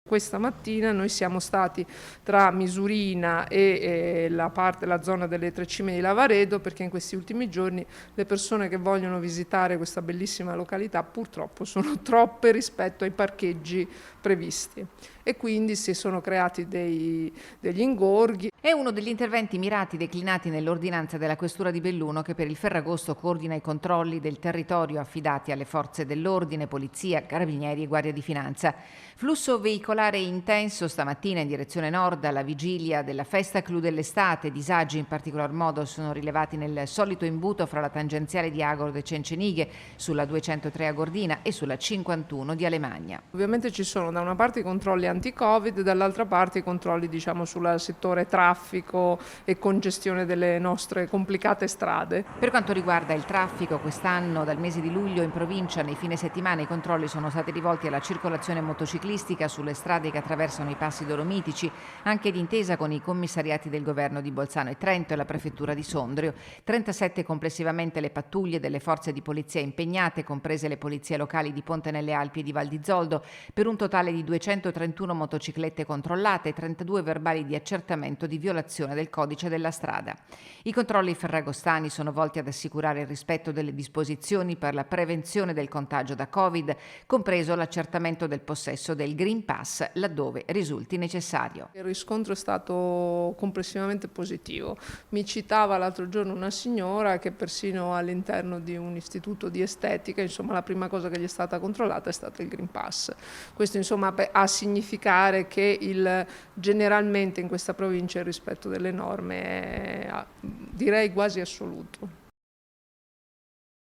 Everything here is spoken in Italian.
Questa mattina noi siamo stati tra Misurina e la zona delle Tre Cime di Lavaredo, perché in questi ultimi giorni le persone che vogliono visitare questa bellissima località purtroppo sono troppe rispetto ai parcheggi previsti e quindi si sono creati degli ingorghi. È uno degli interventi mirati declinati nell'ordinanza della Questura di Belluno che per il Ferragosto coordina i controlli del territorio affidati alle forze dell'ordine, polizia, carabinieri e guardia di finanza. Flusso veicolare intenso stamattina in direzione nord alla vigilia della festa clou dell'estate. Disagi in particolar modo sono rilevati nel solito imbuto fra la tangenziale di Agordo e Cencenighe, sulla 203 a Gordina e sulla 51 di Alemagna. Ovviamente ci sono da una parte i controlli anti-Covid, dall'altra parte i controlli sul settore traffico e congestione delle nostre complicate strade. Per quanto riguarda il traffico, quest'anno dal mese di luglio in provincia nei fine settimana i controlli sono stati rivolti alla circolazione motociclistica sulle strade che attraversano i passi dolomitici, anche d'intesa con i commissariati del governo di Bolzano e Trento e la prefettura di Sondrio. 37 complessivamente le pattuglie delle forze di polizia impegnate, comprese le polizie locali di Ponte nelle Alpi e di Val di Zoldo, per un totale di 231 motociclette controllate e 32 verbali di accertamento di violazione del codice della strada. I controlli ferragostani sono volti ad assicurare il rispetto delle disposizioni per la prevenzione del contagio da Covid, compreso l'accertamento del possesso del Green Pass laddove risulti necessario. Il riscontro è stato complessivamente positivo. Mi citava l'altro giorno una signora che persino all'interno di un istituto di estetica, la prima cosa che gli è stata controllata è stato il Green Pass. Questo a significare che generalmente in questa provincia il rispetto delle norme è direi quasi assoluto.